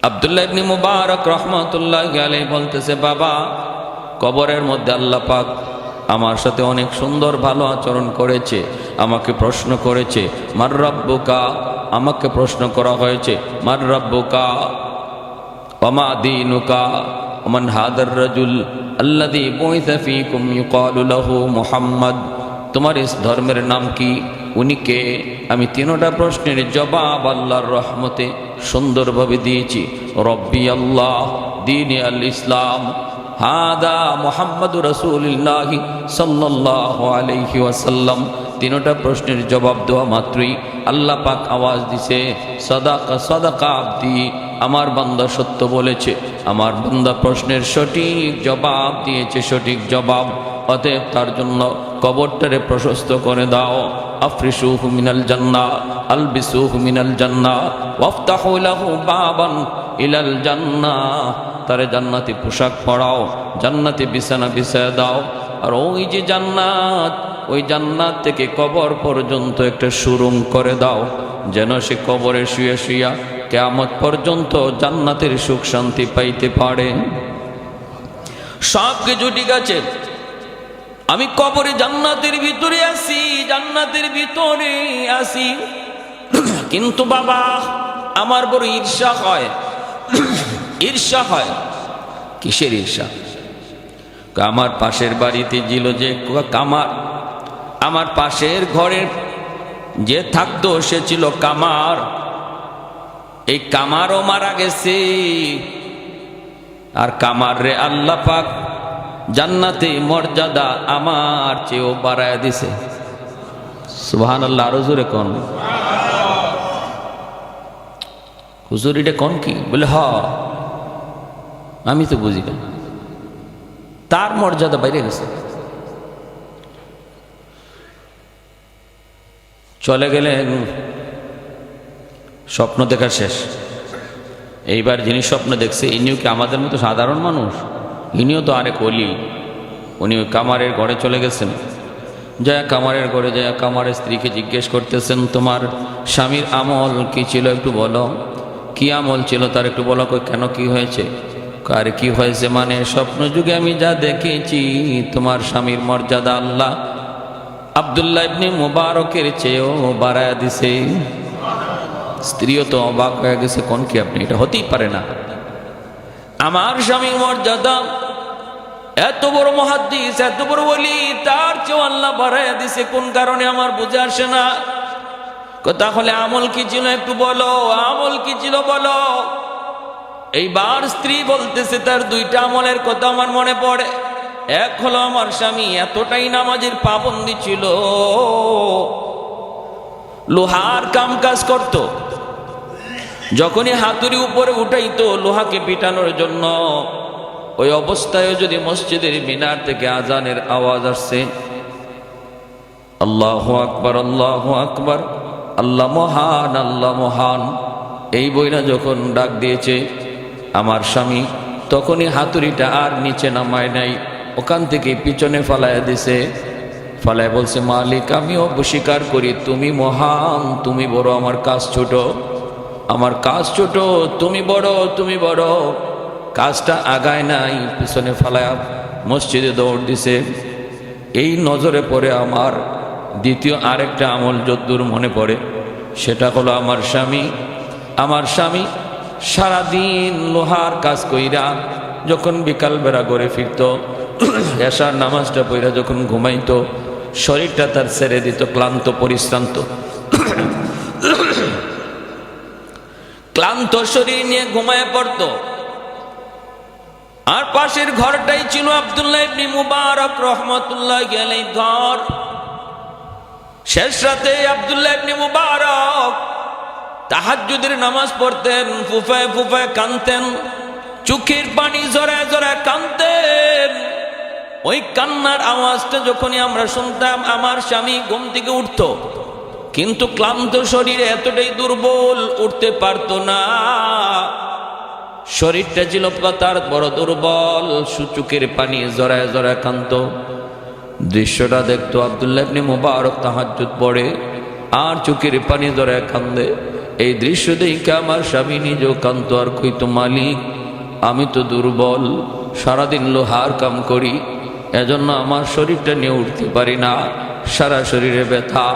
আব্দুল্লাহ ইবনে মুবারক রহমাতুল্লাহি আলাইহি বলতেছে, বাবা, কবরের মধ্যে আল্লাহ পাক আমার সাথে অনেক সুন্দর ভালো আচরণ করেছে। আমাকে প্রশ্ন করেছে, মার রাব্বুকা, আমাকে প্রশ্ন করা হয়েছে, মার রাব্বুকা ওয়া মা দীনুকা ওয়া মান হাদার রাজুল আল্লাযী বুইসা ফীকুম ইউকালু লাহু মুহাম্মদ। তোমার ইস ধর্মের নাম কি, উনি কে? আমি তিনটা প্রশ্নের জবাব আল্লাহর রহমতে সুন্দরভাবে দিয়েছি। রব্বি আল্লাহ, দীন আল ইসলাম, হাদা মুহাম্মাদুর রাসূলুল্লাহ সাল্লাল্লাহু আলাইহি ওয়াসাল্লাম। তিনটা প্রশ্নের জবাব দেওয়া মাত্রই আল্লাহ পাক আওয়াজ দিছে, সাদাকা সাদাকা আবদি, আমার বান্দা সত্য বলেছে, আমার বান্দা প্রশ্নের সঠিক জবাব দিয়েছে, সঠিক জবাব। অতএব তার জন্য কবরটারে প্রশস্ত করে দাও। আফরিশুহু মিনাল জান্নাহ, আলবিসুহু মিনাল জান্নাহ, ওয়াফতাহু লাহু বাবান ইলাল জান্নাহ। তারে জান্নাতি পোশাক পরাও, জান্নাতি বিছানা বিছায় দাও। আর ওই যে জান্নাত, ওই জান্নাত থেকে কবর পর্যন্ত একটা সুরুং করে দাও, যেন সে কবরে শুয়ে শুয়া কিয়ামত পর্যন্ত জান্নাতের সুখ শান্তি পাইতে পারে। সব কিছু ঠিক আছে, আমি কবরে জান্নাতের ভিতরে আছি, জান্নাতের ভিতরে আছি, কিন্তু বাবা আমার বড় ঈর্ষা হয়। ঈর্ষা হয়। কিসের ঈর্ষা? আমার পাশের বাড়িতে ছিল যে কামার, আমার পাশের ঘরের যে থাকতো সে ছিল কামার। এই কামারও মারা গেছে, আর কামার রে আল্লাহ পাক জান্নাতে মর্যাদা আমার চেয়েও বাড়ায় দিছে। সুবহানাল্লাহ। আরো জোরে কোন হুজুর, এটা কোন কি? বলে হ, আমি তো বুঝি না, তার মর্যাদা বাইরে গেছে। চলে গেলেন, স্বপ্ন দেখা শেষ। এইবার যিনি স্বপ্ন দেখছে ইনিও কি আমাদের মতো সাধারণ মানুষ? ইনিও তো আরেক ওলি। উনি ওই কামারের ঘরে চলে গেছেন। যায় কামারের ঘরে যায় কামারের স্ত্রীকে জিজ্ঞেস করতেছেন, তোমার স্বামীর আমল কি ছিল একটু বলো, কি আমল ছিল তার একটু বলো। কেন, কি হয়েছে? আর কি হয়েছে মানে, স্বপ্ন যুগে আমি যা দেখেছি তোমার স্বামীর মর্যাদা আল্লাহ আব্দুল্লাহ ইবনে মুবারকের চেয়েও বাড়ায় দিছে। স্ত্রীও তো অবাক হয়ে গেছে, কোন কি আপনি, এটা হতেই পারে না। আমার স্বামীর মর্যাদা এত বড় মুহাদ্দিস, এত বড় ওলি, তার চেয়েও আল্লাহ বাড়ায় দিছে, কোন কারণে আমার বুঝে আসে না। তাহলে আমল কি ছিল একটু বলো, আমল কি ছিল বলো। এইবার স্ত্রী বলতেছে তার দুইটা আমলের কথা আমার মনে পড়ে। এক হলো আমার স্বামী এতটাই নামাজের পাবন্দি ছিল, লোহার কাম কাজ করত। যখনই হাতুড়ি উপরে উঠাইতো লোহাকে পিটানোর জন্য, ওই অবস্থায় যদি মসজিদের মিনার থেকে আজানের আওয়াজ আসছে, আল্লাহু আকবার, আল্লাহু আকবার, আল্লাহ মহান, আল্লাহ মহান, এই বইনা যখন ডাক দিয়েছে আমার স্বামী, তখনই হাতুড়িটা আর নিচে নামায় নাই, ওখান থেকে পিছনে ফালাইয়া দিছে। ফালায় বলছে, মালিক আমিও স্বীকার করি তুমি মহান, তুমি বড়, আমার কাজ ছোট, আমার কাজ ছোট, তুমি বড়, তুমি বড়। কাজটা আগায় নাই, পিছনে ফালায়া মসজিদে দৌড় দিছে। এই নজরে পড়ে আমার দ্বিতীয় আরেকটা আমল যদ্দূর মনে পড়ে, সেটা হলো আমার স্বামী সারাদিন লোহার কাজ কইরা যখন বিকালবেলা ঘরে ফিরত, এশার নামাজটা পড়া যখন ঘুমাইতো, শরীরটা তার ছেড়ে দিত, ক্লান্ত পরিশ্রান্ত, ক্লান্ত শরীর নিয়ে ঘুমায় পড়ত। আর পাশের ঘরটাই ছিল আব্দুল্লাহ ইবনে মুবারক রহমাতুল্লাহি আলাইহির ঘর। শেষ রাতে আব্দুল্লাহ ইবনে মুবারক তাহাজ্জুদের নামাজ পড়তেন, ফুফায় ফুফায় কাঁদতেন, চোখের পানি জড়ায় জড়ায় কাঁদতেন। ওই কান্নার আওয়াজটা যখনই আমরা শুনতাম, আমার স্বামী ঘুম থেকে উঠত, কিন্তু ক্লান্ত শরীরে এতটাই দুর্বল, উঠতে পারত না। শরীরটা ছিল তার বড় দুর্বল, চোখের পানি জড়ায় জড়ায় কাঁদত। দৃশ্যটা দেখতো আব্দুল্লাহ ইবনে মুবারক তাহাজ্জুদ পড়ে আর চোখের পানি জড়ায় কান্দে। এই দৃশ্য দেখে আমার স্বামী নিজেও কান্ত আর কইতো, মালিক আমি তো দুর্বল, সারাদিন লোহার কাম করি, এজন্য আমার শরীরটা নিয়ে উঠতে পারি না, সারা শরীরে ব্যথা।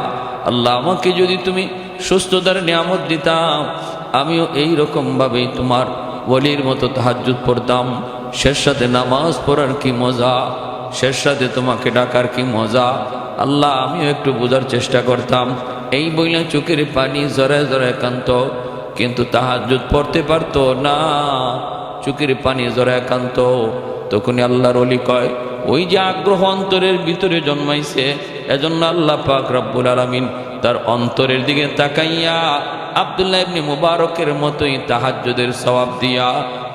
আল্লাহ আমাকে যদি তুমি সুস্থতার নিয়ামত দিতাম, আমিও এই রকমভাবেই তোমার ওলির মতো তাহাজ্জুদ পড়তাম। শেষ সাথে নামাজ পড়ার কি মজা, শেষ সাথে তোমাকে ডাকার কি মজা। আল্লাহ আমিও একটু বোঝার চেষ্টা করতাম। এই বইলে চোখের পানি জড়ায় জড়ায় কান্ত, কিন্তু তাহাজ্জুদ পড়তে পারতো না, চোখের পানি জড়ায় কান্ত। তখনই আল্লাহর ওলি কয়, ওই যে আগ্রহ অন্তরের ভিতরে জন্মাইছে, এজন্য আল্লাহ পাক রব্বুল আলামিন তার অন্তরের দিকে তাকাইয়া আব্দুল্লাহ ইবনে মুবারকের মতোই তাহাজ্জুদের সওয়াব দিয়া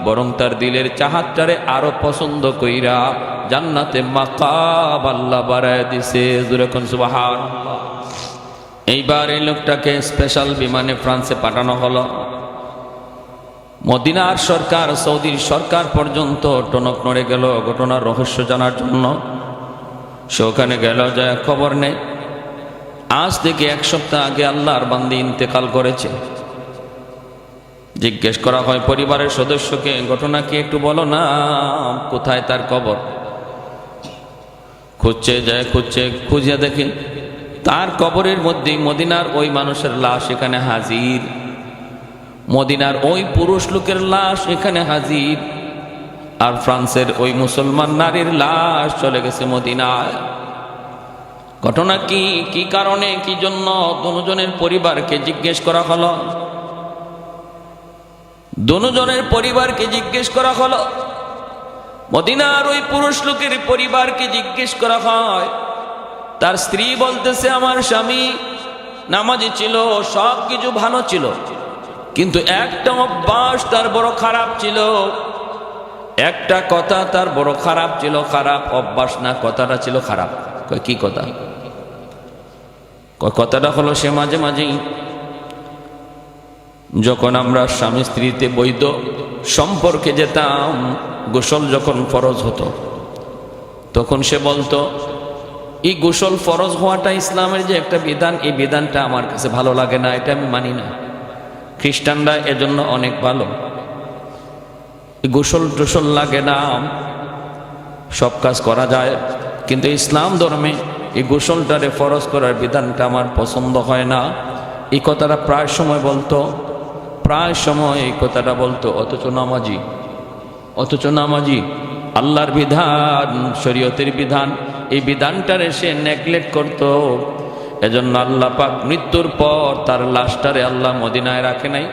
বরং তার দিলের চাহাতটারে আরো পছন্দ কইরা জান্নাতে মাকাম আল্লাহ বাড়ায় দিছে। জোরে কোন সুবহানাল্লাহ। এইবার এই লোকটাকে স্পেশাল বিমানে ফ্রান্সে পাঠানো হলো। মদিনার সরকার, সৌদির সরকার পর্যন্ত টনক নড়ে গেল ঘটনার রহস্য জানার জন্য। সে ওখানে গেল, যায় খবর নেই। আজ থেকে 1 সপ্তাহ আগে আল্লাহর বান্দী ইন্তেকাল করেছে। জিজ্ঞেস করা হয় পরিবারের সদস্যকে, ঘটনা কি একটু বলো না, কোথায় তার কবর? খুঁজছে, যায় খুঁজছে, খুঁজিয়া দেখে তার কবরের মধ্যেই মদিনার ওই মানুষের লাশ এখানে হাজির, মদিনার ওই পুরুষ লোকের লাশ এখানে হাজির, আর ফ্রান্সের ওই মুসলমান নারীর লাশ চলে গেছে মদিনায়। ঘটনা কি, কি কারণে, কি জন্য? দুজনের পরিবারকে জিজ্ঞেস করা হলো। দুজনের পরিবারকে জিজ্ঞেস করা হলো। মদিনার ওই পুরুষ লোকের পরিবারকে জিজ্ঞেস করা হয়। তার স্ত্রী বলতেছে, আমার স্বামী নামাজি ছিল, সব কিছু ভালো ছিল, কিন্তু একটা অভ্যাস তার বড় খারাপ ছিল, একটা কথা তার বড় খারাপ ছিল। খারাপ অভ্যাস না, কথাটা ছিল খারাপ। কি কথা? কথাটা হলো সে মাঝে মাঝেই যখন আমরা স্বামী স্ত্রীতে বৈধ সম্পর্কে যেতাম, গোসল যখন ফরজ হতো, তখন সে বলতো, এই গোসল ফরজ হওয়াটা ইসলামের যে একটা বিধান, এই বিধানটা আমার কাছে ভালো লাগে না, এটা আমি মানি না। খ্রিস্টানরা এজন্য অনেক ভালো, গোসল টোসল লাগে না, সব কাজ করা যায়, কিন্তু ইসলাম ধর্মে এই গোসলটারে ফরজ করার বিধানটা আমার পছন্দ হয় না। এই কথাটা প্রায় সময় বলতো, প্রায় সময় এই কথাটা বলতো। অথচ নামাজি আল্লাহর বিধান, শরীয়তের বিধান, এই বিধানটারে সে নেগলেক্ট করত। এজন্য আল্লাহ পাক মৃত্যুর পর তার লাশটারে আল্লাহ মদিনায় রাখে নাই,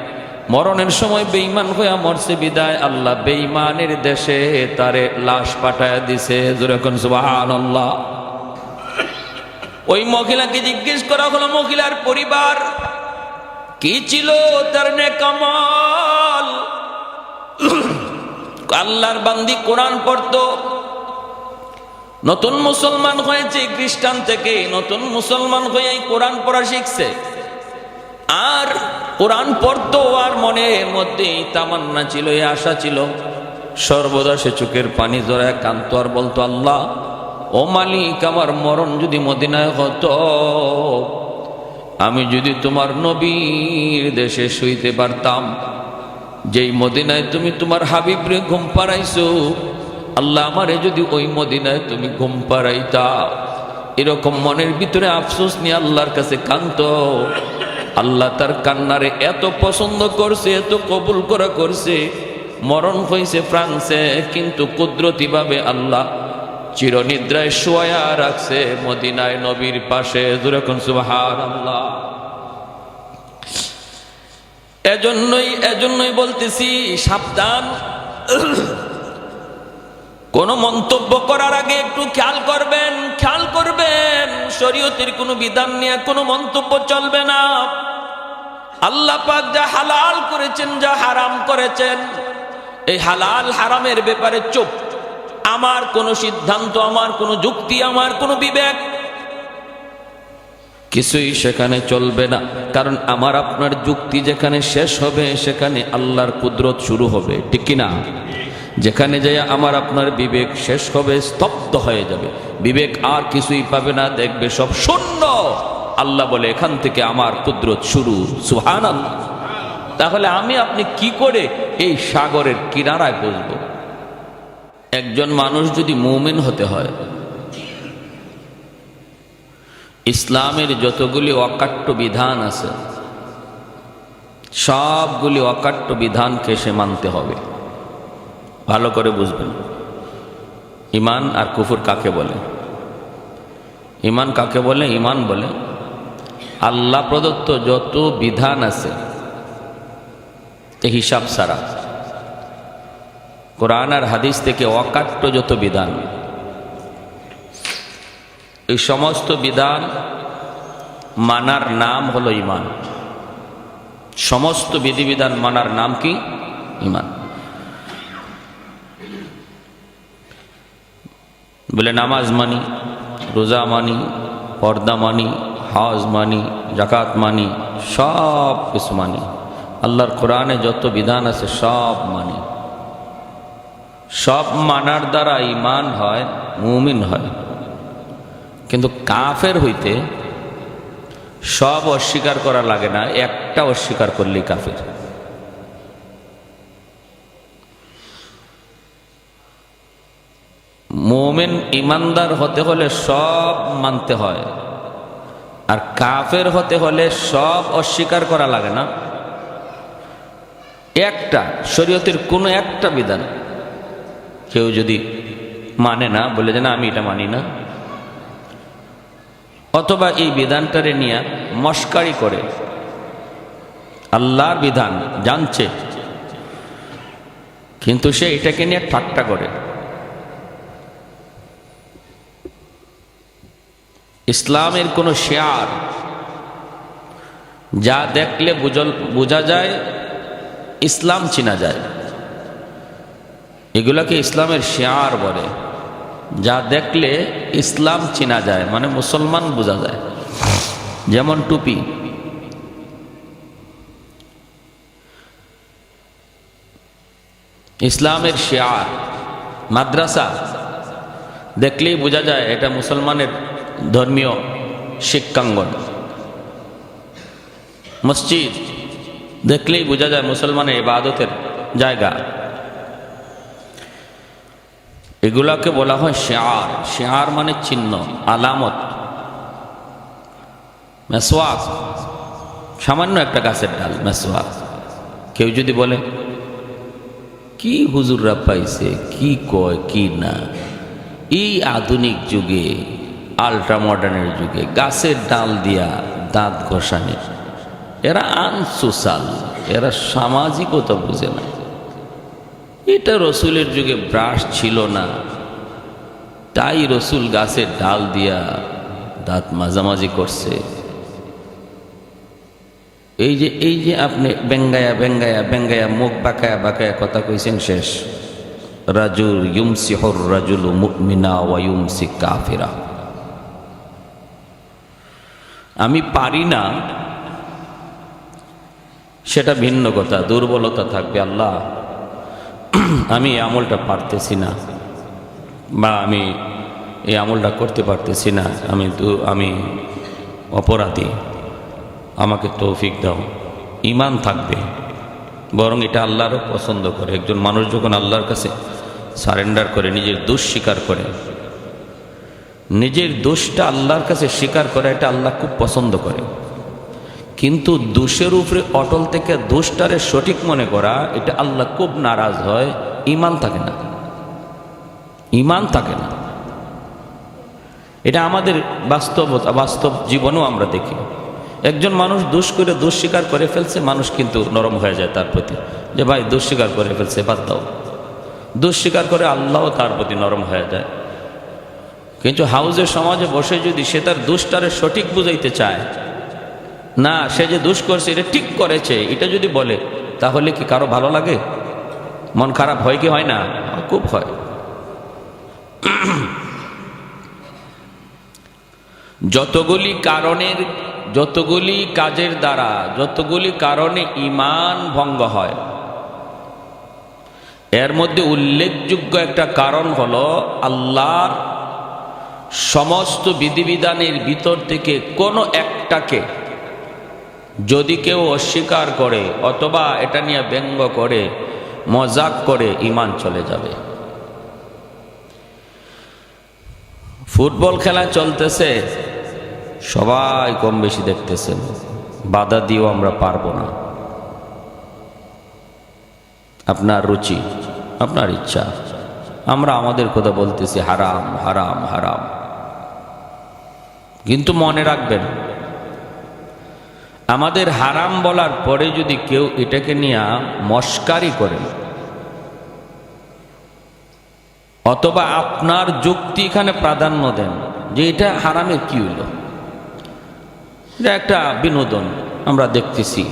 মরণের সময় বেঈমান হইয়া মরছে বিদায় আল্লাহ বেঈমানের দেশে তারে লাশ পাঠায় দিছে। জোরে কোন সুবহানাল্লাহ। ওই মহিলাকে জিজ্ঞেস করা হলো, মহিলার পরিবার কি ছিল, তার নেক আমল। আল্লাহর বান্দি কোরআন পড়তো, নতুন মুসলমান হয়েছে, খ্রিস্টান থেকে নতুন মুসলমান হয়ে কোরআন পড়া শিখছে, আর কোরআন পড়তো, আর মনের মধ্যে তামান্না ছিল, এই আশা ছিল, সর্বদা সে চোখের পানি জড়ায় কাঁদত আর বলতো, আল্লাহ ও মালিক, আমার মরণ যদি মদিনায় হতো, আমি যদি তোমার নবীর দেশে শুইতে পারতাম, যেই মদিনায় তুমি তোমার হাবিবরে ঘুম পাড়াইছো, আল্লাহ আমারে যদি ওই মদিনায় তুমি ঘুম পাড়াইতা। এরকম মনের ভিতরে আফসোস নিয়ে আল্লাহর কাছে কাঁদত। আল্লাহ তার কান্নারে এত পছন্দ করছে, এত কবুল করা করছে। মরণ হয়েছে ফ্রান্সে, কিন্তু কুদরতি ভাবে আল্লাহ চিরনিদ্রায় শোয়া রাখছে মদিনায় নবীর পাশে। যেরকম সুবহানাল্লাহ। এজন্যই বলতেছি, সাবধান, কোন মন্তব্য করার আগে একটু খেয়াল করবেন। শরীয়তের কোন বিধান নিয়ে কোনো মন্তব্য চলবে না। আল্লাহ পাক যা হালাল করেছেন, যা হারাম করেছেন, এই হালাল হারামের ব্যাপারে চুপ। আমার কোনো সিদ্ধান্ত, আমার কোনো যুক্তি, আমার কোনো বিবেক কিছুই সেখানে চলবে না। কারণ আমার আপনার যুক্তি যেখানে শেষ হবে, সেখানে আল্লাহর কুদরত শুরু হবে, ঠিক কিনা? যেখানে যাই আমার আপনার বিবেক শেষ হবে, স্তব্ধ হয়ে যাবে, বিবেক আর কিছুই পাবে না, দেখবে সব শূন্য। আল্লাহ বলে, এখান থেকে আমার কুদরত শুরু। সুবহানাল্লাহ। তাহলে আমি আপনি কি করে এই সাগরের কিনারায় বসব? একজন মানুষ যদি মুমিন হতে হয়, ইসলামের যতগুলি অকাট্য বিধান আছে সবগুলি অকাট্য বিধানকে সে মানতে হবে। ভালো করে বুঝবেন ঈমান আর কুফর কাকে বলে। ঈমান কাকে বলে? ঈমান বলে আল্লাহ প্রদত্ত যত বিধান আছে হিসাব ছাড়া, কোরআন আর হাদিস থেকে অকাট্য যত বিধান, এই সমস্ত বিধান মানার নাম হলো ঈমান। সমস্ত বিধিবিধান মানার নাম কি? ঈমান। বলে নামাজ মানি, রোজা মানি, পর্দা মানি, হজ মানি, যাকাত মানি, সব কিছু মানি। আল্লাহর কোরআনে যত বিধান আছে সব মানি। সব মানার দ্বারা ঈমান হয়, মুমিন হয়। কিন্তু কাফের হইতে সব অস্বীকার করা লাগে না, একটা অস্বীকার করলেই কাফের। মুমিন ইমানদার হতে হলে সব মানতে হয়, আর কাফের হতে হলে সব অস্বীকার করা লাগে না। একটা শরীয়তের কোনো একটা বিধান কেউ যদি মানে না, বলে যে না আমি এটা মানি না, অথবা এই বিধানটারে নিয়ে মস্কারি করে, আল্লাহর বিধান জানছে কিন্তু সে এটাকে নিয়ে ঠাট্টা করে, ইসলামের কোন শেয়ার যা দেখলে বোঝা যায় ইসলাম চিনা যায়, এগুলাকে ইসলামের শেয়ার বলে। যা দেখলে ইসলাম চিনা যায়, মানে মুসলমান বোঝা যায়। যেমন টুপি, ইসলামের শেয়ার। মাদ্রাসা দেখলেই বোঝা যায় এটা মুসলমানের ধর্মীয় শিক্ষাঙ্গন। মসজিদ দেখলেই বোঝা যায় মুসলমানের ইবাদতের জায়গা। এগুলাকে বলা হয় শেয়ার। শেয়ার মানে চিহ্ন, আলামত। মেসওয়াক সামান্য একটা গাছের ডাল, মেসওয়াক। কেউ যদি বলে কি হুজুররা পাইছে, কি কয় কি না, এই আধুনিক যুগে, আল্ট্রা মডার্নের যুগে গাছের ডাল দিয়া দাঁত ঘষানি, এরা আনসোশাল, এরা সামাজিকতা বুঝে না। এটা রসুলের যুগে ব্রাশ ছিল না, তাই রসুল গাছের ডাল দিয়া দাঁত মাঝামাঝি করছে। এই যে আপনি বেঙ্গায়া বেঙ্গায়া বেঙ্গায়া মুখ বাঁকায়া বাঁকায়া কথা কইছেন, শেষ। রাজুল ইউমসিহুর রাজুলু মুমিনা ওয়া ইউমসি কাফিরা। আমি পারি না সেটা ভিন্ন কথা, দুর্বলতা থাকবে। আল্লাহ আমি এই আমলটা পারতেছি না, বা আমি এই আমলটা করতে পারতেছি না, আমি অপরাধী, আমাকে তৌফিক দাও। ঈমান থাকবে, বরং এটা আল্লাহরও পছন্দ করে। একজন মানুষ যখন আল্লাহর কাছে সারেন্ডার করে, নিজের দোষ স্বীকার করে, নিজের দোষটা আল্লাহর কাছে স্বীকার করে, এটা আল্লাহ খুব পছন্দ করে। কিন্তু দোষের উপরে অটল থেকে দোষটারে সঠিক মনে করা, এটা আল্লাহ খুব নারাজ হয়। ঈমান থাকে না, ঈমান থাকে না। এটা আমাদের বাস্তব জীবনেও আমরা দেখি। একজন মানুষ দোষ করে দোষ স্বীকার করে ফেলছে, মানুষ কিন্তু নরম হয়ে যায় তার প্রতি, যে ভাই দোষ স্বীকার করে ফেলছে, বাদ দাও। দোষ স্বীকার করে আল্লাহও তার প্রতি নরম হয়ে যায়। কিন্তু হাউজের সমাজে বসে যদি সে তার দোষটারে সঠিক বুঝাইতে চায়, না সে যে দোষ করছে এটা ঠিক করেছে, এটা যদি বলে, তাহলে কি কারো ভালো লাগে? মন খারাপ হয় কি হয় না? খুব হয়। যতগুলি কাজের দ্বারা, যতগুলি কারণে ঈমান ভঙ্গ হয়, এর মধ্যে উল্লেখযোগ্য একটা কারণ হলো আল্লাহর সমস্ত বিধিবিধানের ভিতর থেকে কোনো একটাকে যদি কেউ অস্বীকার করে অথবা এটা নিয়ে ব্যঙ্গ করে, মজাক করে, ঈমান চলে যাবে। ফুটবল খেলা চলতেছে, সবাই কম বেশি দেখতেছেন, বাধা দিয়েও আমরা পারবো না। আপনার রুচি, আপনার ইচ্ছা, আমরা আমাদের কথা বলতেছি হারাম হারাম হারাম। কিন্তু মনে রাখবেন, আমাদের হারাম বলার পরে যদি কেউ এটাকে নিয়ে মস্কারি করেন অথবা আপনার যুক্তি এখানে প্রাধান্য দেন যে এটা হারামের কি হলো, এটা একটা বিনোদন, আমরা দেখতেছি,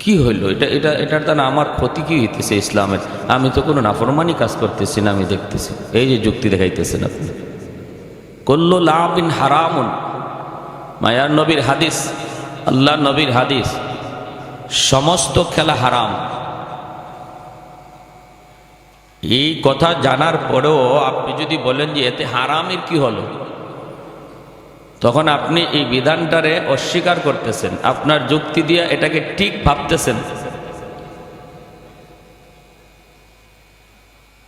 কি হইলো এটা এটা এটার দ্বারা আমার ক্ষতি কি হইতেছে ইসলামের, আমি তো কোনো নাফরমানি কাজ করতেছি না, আমি দেখতেছি। এই যে যুক্তি দেখাইতেছেন আপনি, কুল্লু লাবিন হারামুন, মায়ার নবীর হাদিস, আল্লাহ নবীর হাদিস, সমস্ত খেলা হারাম। এই কথা জানার পরেও আপনি যদি বলেন যে এতে হারামের কি হলো, তখন আপনি এই বিধানটারে অস্বীকার করতেছেন, আপনার যুক্তি দিয়ে এটাকে ঠিক ভাবতেছেন।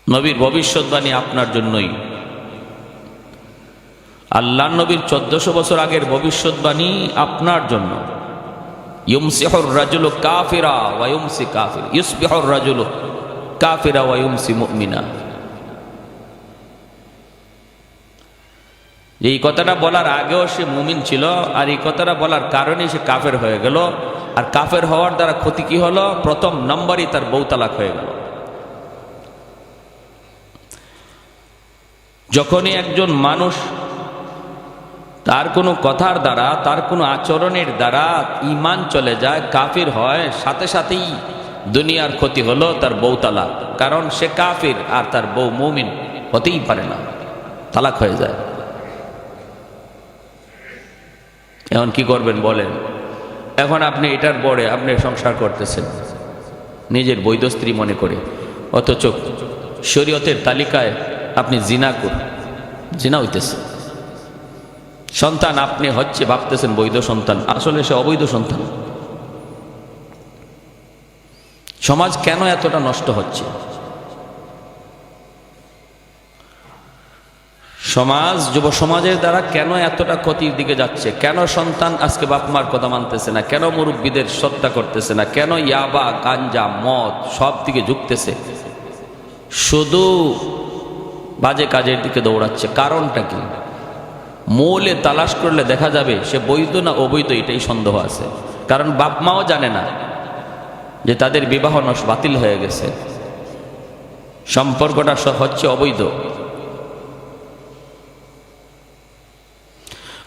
নবীর ভবিষ্যৎবাণী আপনার জন্যই, আল্লাহ নবীর 1400 বছর আগের ভবিষ্যৎবাণী আপনার জন্য। ইউমসিহুর রাজুলু কাফিরা ওয়া ইউমসি কাফির, ইউসবিহুর রাজুলু কাফিরা ওয়া ইউমসি মুমিনা। এই কথাটা বলার আগেও সে মুমিন ছিল, আর এই কথাটা বলার কারণে সে কাফের হয়ে গেল। আর কাফের হওয়ার দ্বারা ক্ষতি কি হলো? প্রথম নম্বরই তার বউ তালাক হয়ে গেল। যখনই একজন মানুষ তার কোনো কথার দ্বারা, তার কোনো আচরণের দ্বারা ঈমান চলে যায়, কাফির হয়, সাথে সাথেই দুনিয়ার ক্ষতি হলো তার বউ তালাক। কারণ সে কাফির আর তার বউ মুমিন হতেই পারে না, তালাক হয়ে যায়। এখন কি করবেন বলেন? এখন আপনি এটার পরে আপনি সংসার করতেছেন নিজের বৈধ স্ত্রী মনে করে, অথচ শরীয়তের তালিকায় আপনি জিনা হইতেছে। সন্তান আপনি হচ্ছে ভাবতেছেন বৈধ সন্তান, আসলে সে অবৈধ সন্তান। সমাজ কেন এতটা নষ্ট হচ্ছে? সমাজ, যুব সমাজের দ্বারা কেন এতটা ক্ষতির দিকে যাচ্ছে? কেন সন্তান আজকে বাপ মার কথা মানতেছে না? কেন মুরব্বীদের শ্রদ্ধা করতেছে না? কেন ইয়াবা, গাঞ্জা, মদ সব দিকে ঝুঁকতেছে? শুধু বাজে কাজের দিকে দৌড়াচ্ছে। কারণটা কি? মূলে তালাশ করলে দেখা যাবে সে বৈধ না অবৈধ, এটাই সন্দেহ আছে। কারণ বাপ মাও জানে না যে তাদের বিবাহ বাতিল হয়ে গেছে, সম্পর্কটা হচ্ছে অবৈধ।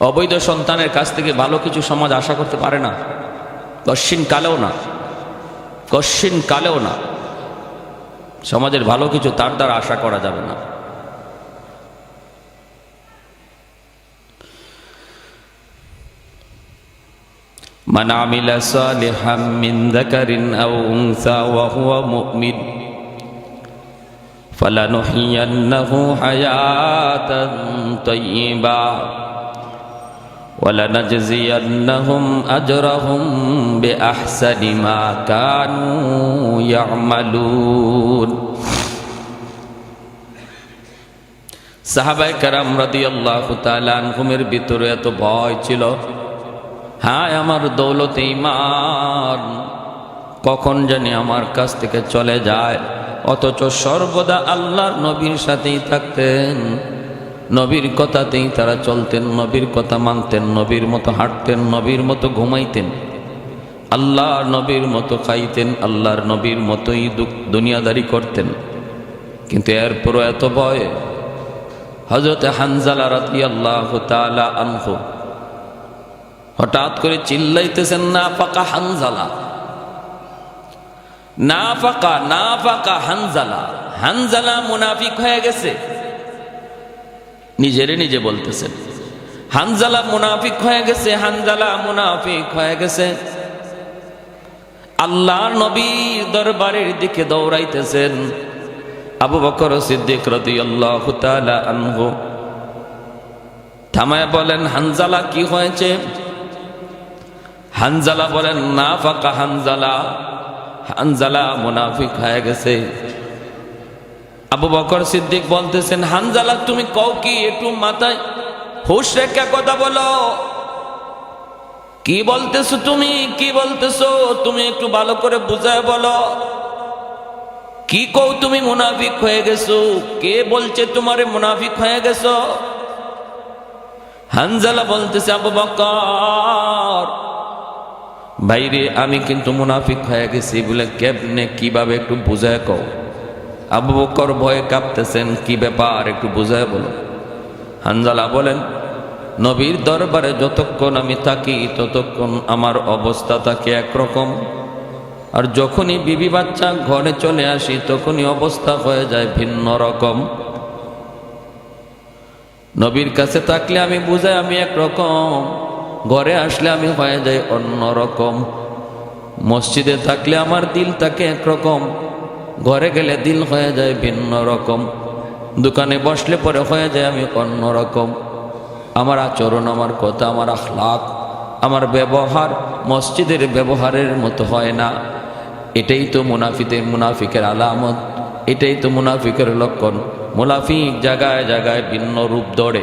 অবৈধ সন্তানের কাছ থেকে ভালো কিছু সমাজ আশা করতে পারে না, কশ্চিন কালেও না, কশ্চিন কালেও না। সমাজের ভালো কিছু তার দ্বারা আশা করা যাবে না। মান আমিলা সালিহাম মিন যাকারিন আও উনসা ওয়া হুয়া মুমিন ফালানুহইয়ান্নাহু হায়াতান তাইয়্যিবা ওয়ালানাজজিয়ান্নাহুম আজরাহুম বিআহসানি মা কানু ইয়ামালুন। সাহাবায়ে কেরাম রাদিয়াল্লাহু তাআলা আনহুমের ভিতরে এত ভয় ছিল, হায় আমার দৌলতে ঈমান কখন জানি আমার কাছ থেকে চলে যায়। অথচ সর্বদা আল্লাহর নবীর সাথেই থাকতেন, নবীর কথাতেই তারা চলতেন, নবীর কথা মানতেন, নবীর মতো হাঁটতেন, নবীর মতো ঘুমাইতেন, আল্লাহর নবীর মতো খাইতেন, আল্লাহর নবীর মতোই দুনিয়াদারি করতেন। কিন্তু এরপরও এত ভয়। হযরত হানজালা রাদিয়াল্লাহু তাআলা আনহু হঠাৎ করে চিল্লাইতেছেন, না ফাকা হানজালা, না ফাকা, না ফাকা হানজালা, হানজালা মুনাফিক হয়ে গেছে। নিজেরে নিজে বলতেছেন হানজালা মুনাফিক হয়ে গেছে, হানজালা মুনাফিক হয়ে গেছে। আল্লাহর নবীর দরবারের দিকে দৌড়াইতেছেন। আবু বকর সিদ্দিক রাদিয়াল্লাহু তাআলা আনহু থামায় বলেন, হানজালা কি হয়েছে? হানজালা বলেন নাফাকা হানজালা, হানজালা মুনাফিক হয়ে গেছে। আবু বকর সিদ্দিক বলতেছেন, হানজালা তুমি কও কি, একটু মাথায় হুঁশ রেখে কথা বলো, কি বলতেছো তুমি, কি বলতেছো তুমি, একটু ভালো করে বুঝায় বলো, কি কও তুমি মুনাফিক হয়ে গেছো, কে বলছে তোমারে মুনাফিক হয়ে গেছো? হানজালা বলতেছে, আবু বকর ভাইরে আমি কিন্তু মুনাফিক হয়ে গেছি। বলে কেমনে, কিভাবে, একটু বুঝায় কও। আবু বকর ভয়ে কাঁপতেছেন, কি ব্যাপার একটু বুঝায় বলো। হানজালা বলেন, নবীর দরবারে যতক্ষণ আমি থাকি ততক্ষণ আমার অবস্থা থাকে একরকম, আর যখনই বিবি বাচ্চা ঘরে চলে আসি তখনই অবস্থা হয়ে যায় ভিন্ন রকম। নবীর কাছে থাকলে আমি বুঝাই আমি একরকম, ঘরে আসলে আমি হয়ে যাই অন্য রকম। মসজিদে থাকলে আমার দিল থাকে একরকম, ঘরে গেলে দিল হয়ে যায় ভিন্ন রকম। দোকানে বসলে পরে হয়ে যায় আমি অন্য রকম। আমার আচরণ, আমার কথা, আমার আখলাক, আমার ব্যবহার মসজিদের ব্যবহারের মতো হয় না। এটাই তো মুনাফিকের আলামত, এটাই তো মুনাফিকের লক্ষণ। মুনাফিক জায়গায় জায়গায় ভিন্ন রূপ ধরে,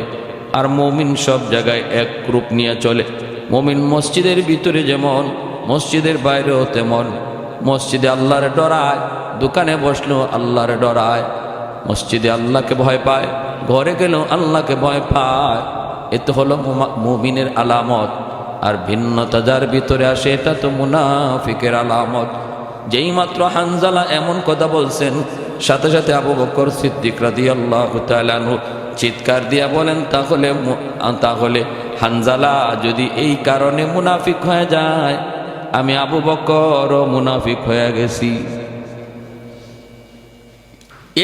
আর মুমিন সব জায়গায় এক রূপ নিয়ে চলে। মুমিন মসজিদের ভিতরে যেমন, মসজিদের বাইরেও তেমন। মসজিদে আল্লাহর ডরায়, দোকানে বসলেও আল্লাহর ডরায়। মসজিদে আল্লাহকে ভয় পায়, ঘরে গেলেও আল্লাহকে ভয় পায়। এতে হলো মুমিনের আলামত। আর ভিন্নতা যার ভিতরে আসে এটা তো মুনাফিকের আলামত। যেই মাত্র হানজালা এমন কথা বলছেন, সাথে সাথে আবু বকর সিদ্দিক রাদিয়াল্লাহু তাআলা আনহু চিৎকার দিয়া বলেন, তাহলে হানজালা যদি এই কারণে মুনাফিক হয়ে যায়, আমি আবু বকরও মুনাফিক হয়ে গেছি।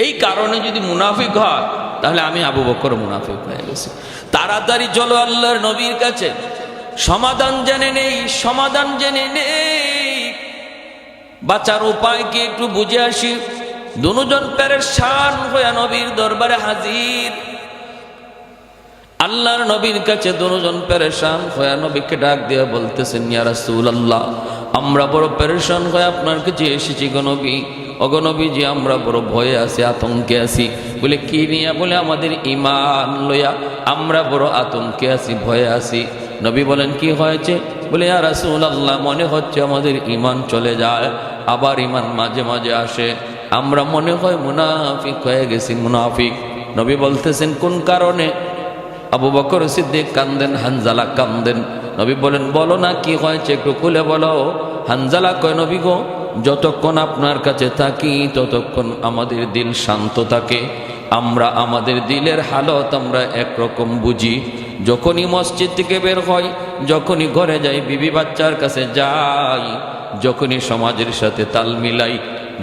এই কারণে যদি মুনাফিক হয় তাহলে আমি আবু বকর মুনাফিক হয়ে গেছি। তাড়াতাড়ি চলো আল্লাহর নবীর কাছে, সমাধান জেনে নেই, সমাধান জেনে নেই, বাঁচার উপায় কি একটু বুঝে আসি। দুজন পেরেশান হয়ে নবীর দরবারে হাজির। আল্লাহর নবীর কাছে দুজন পেরেশান হয়ে নবীকে ডাক দিয়ে বলতেছেন, ইয়া রাসূলুল্লাহ, আমরা বড় পেরেশান হয়ে আপনার কাছে এসেছি গো নবী। ওগো নবীজি, আমরা বড় ভয়ে আছি, আতঙ্কে আছি। বলে কি নিয়ে? বলে আমাদের ঈমান লইয়া আমরা বড় আতঙ্কে আছি, ভয়ে আছি। নবী বলেন, কি হয়েছে? বলে, ইয়া রাসূলুল্লাহ, মনে হচ্ছে আমাদের ঈমান চলে যায়, আবার ঈমান মাঝে মাঝে আসে, আমরা মনে হয় মুনাফিক হয়ে গেছি, মুনাফিক। নবী বলতেছেন, কোন কারণে? আবু বকর সিদ্দিক কান্দেন, হানজালা কান্দেন। নবী বলেন, বলো না কি হয়েছে, একটু খুলে বলো। হানজালা কয়, নবী গো, যতক্ষণ আপনার কাছে থাকি ততক্ষণ আমাদের দিল শান্ত থাকে। আমরা আমাদের দিলের হালত আমরা একরকম বুঝি। যখনই মসজিদ থেকে বের হই, যখনই ঘরে যাই, বিবি বাচ্চার কাছে যাই, যখনই সমাজের সাথে তাল মিলাই,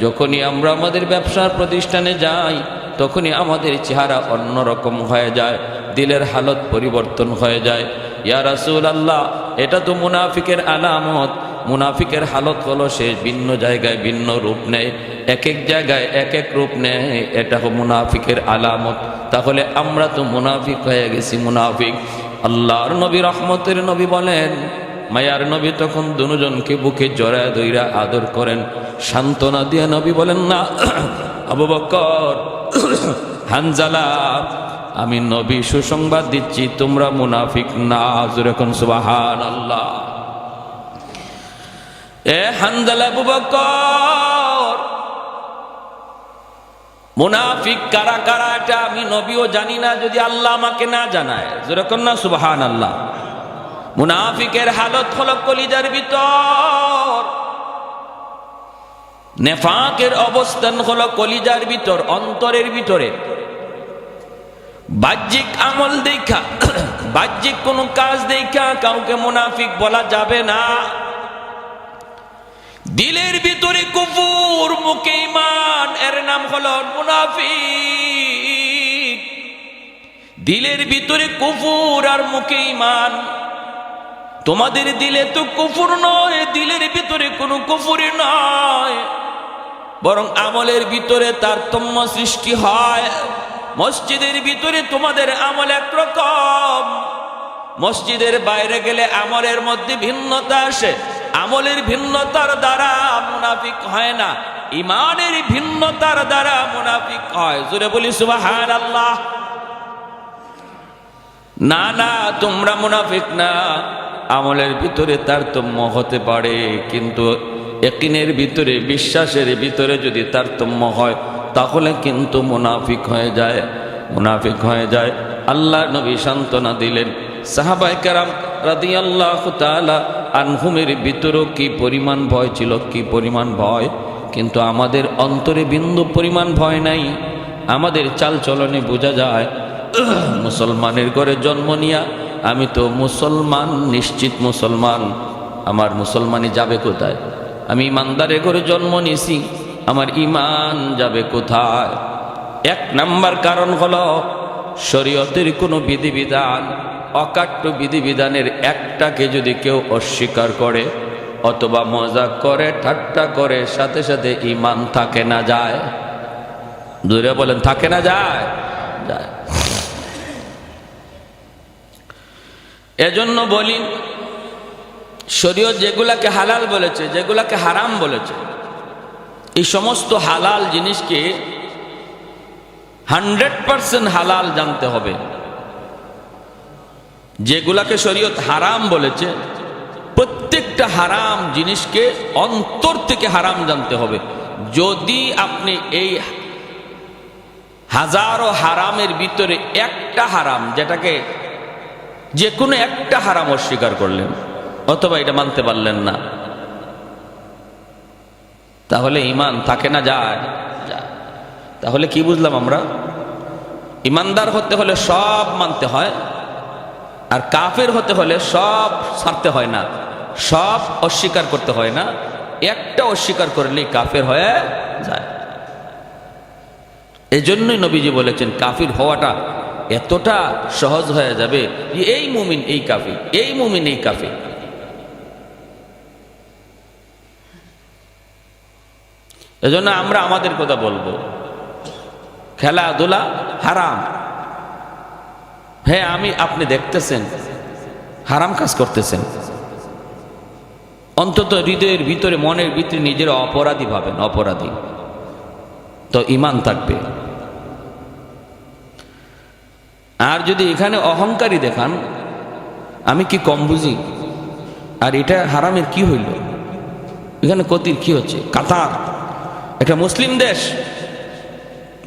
যখনই আমরা আমাদের ব্যবসার প্রতিষ্ঠানে যাই, তখনই আমাদের চেহারা অন্যরকম হয়ে যায়, দিলের হালত পরিবর্তন হয়ে যায়। ইয়া রাসূলুল্লাহ, এটা তো মুনাফিকের আলামত। মুনাফিকের হালত হলো সে ভিন্ন জায়গায় ভিন্ন রূপ নেয়, এক এক জায়গায় এক এক রূপ নেয়, এটা হলো মুনাফিকের আলামত। তাহলে আমরা তো মুনাফিক হয়ে গেছি, মুনাফিক। আল্লাহর নবী, রহমতের নবী বলেন, মায়ার নবী তখন দুজনকে বুকে জড়ায় ধইরা আদর করেন, সান্ত্বনা দিয়ে নবী বলেন, না আবু বকর, হানজালা, আমি নবী সুসংবাদ দিচ্ছি, তোমরা মুনাফিক না। জোরে কোন সুবহানাল্লাহ। এ হানজালা, আবু বকর, মুনাফিক কারা কারা এটা আমি নবীও জানি না, যদি আল্লাহ আমাকে না জানায়। জোরে কোন না সুবহানাল্লাহ। মুনাফিকের হালত হলো কলিজার ভিতর, নেফাকের অবস্থান হলো কলিজার ভিতর, অন্তরের ভিতরে। বাহ্যিক আমল দেখা, বাহ্যিক কোন কাজ দেখা কাউকে মুনাফিক বলা যাবে না। দিলের ভিতরে কুফর, মুখে ঈমান, এর নাম হলো মুনাফিক। দিলের ভিতরে কুফর আর মুখে ঈমান। তোমাদের দিলে তো কুফর নয়, দিলের ভিতরে কোনো কুফর নয়, বরং আমলের ভিতরে তারতম্য সৃষ্টি হয়। মসজিদের ভিতরে তোমাদের আমল একরকম, মসজিদের বাইরে গেলে আমলের মধ্যে ভিন্নতা আসে, আমলের ভিন্নতার দ্বারা মুনাফিক হয় না, ইমানের ভিন্নতার দ্বারা মুনাফিক হয়। জোরে বলি সুবহানাল্লাহ। না না, তোমরা মুনাফিক না। আমলের ভিতরে তারতম্য হতে পারে, কিন্তু ইয়াকিনের ভিতরে, বিশ্বাসের ভিতরে যদি তারতম্য হয় তাহলে কিন্তু মুনাফিক হয়ে যায়, মুনাফিক হয়ে যায়। আল্লাহ নবী সান্ত্বনা দিলেন। সাহাবায়ে কেরাম রাদিয়াল্লাহু তাআলা আনহুমের ভিতরেও কি পরিমাণ ভয় ছিল, কি পরিমাণ ভয়, কিন্তু আমাদের অন্তরে বিন্দু পরিমাণ ভয় নাই। আমাদের চাল চলনে বোঝা যায় মুসলমানের ঘরে জন্ম নিয়া আমি তো মুসলমান, নিশ্চিত মুসলমান, আমার মুসলমানি যাবে কোথায়? আমি ইমানদারের ঘরে জন্ম নিয়েছি, আমার ইমান যাবে কোথায়? এক নাম্বার কারণ হলো শরীয়তের কোনো বিধিবিধান, অকাট্য বিধিবিধানের একটাকে যদি কেউ অস্বীকার করে অথবা মজাক করে, ঠাট্টা করে, সাথে সাথে ইমান থাকে না যায়। দূরে বলেন, থাকে না যায়? যায়। এজন্য বলি, শরীয়ত যেগুলাকে হালাল বলেছে, যেগুলাকে হারাম বলেছে, এই সমস্ত হালাল জিনিসকে 100% হালাল জানতে হবে। যেগুলাকে শরীয়ত হারাম বলেছে, প্রত্যেকটা হারাম জিনিসকে অন্তর থেকে হারাম জানতে হবে। যদি আপনি এই হাজারো হারামের ভিতরে একটা হারাম, যেটাকে যে কোনো একটা হারাম অস্বীকার করলেন অথবা এটা মানতে পারলেন না, তাহলে ঈমান থাকে না যায়? তাহলে কি বুঝলাম আমরা? ঈমানদার হতে হলে সব মানতে হয়, আর কাফের হতে হলে সব ছাড়তে হয় না, সব অস্বীকার করতে হয় না, একটা অস্বীকার করলেই কাফের হয়ে যায়। এজন্যই নবীজি বলেছেন কাফির হওয়াটা এতটা সহজ হয়ে যাবে যে এই মুমিন এই কাফির, এই মুমিন এই কাফির। এজন্য আমরা আমাদের কথা বলবো, খেলাধুলা হারাম। হ্যাঁ, আপনি দেখতেছেন হারাম কাজ করতেছেন, অন্তত হৃদয়ের ভিতরে, মনের ভিতরে নিজের অপরাধী ভাবেন, অপরাধী, তো ঈমান থাকবে। আর যদি এখানে অহংকারী দেখান, আমি কি কম বুঝি, আর এটা হারামের কি হইল, এখানে ক্ষতির কি হচ্ছে? কাতার একটা মুসলিম দেশ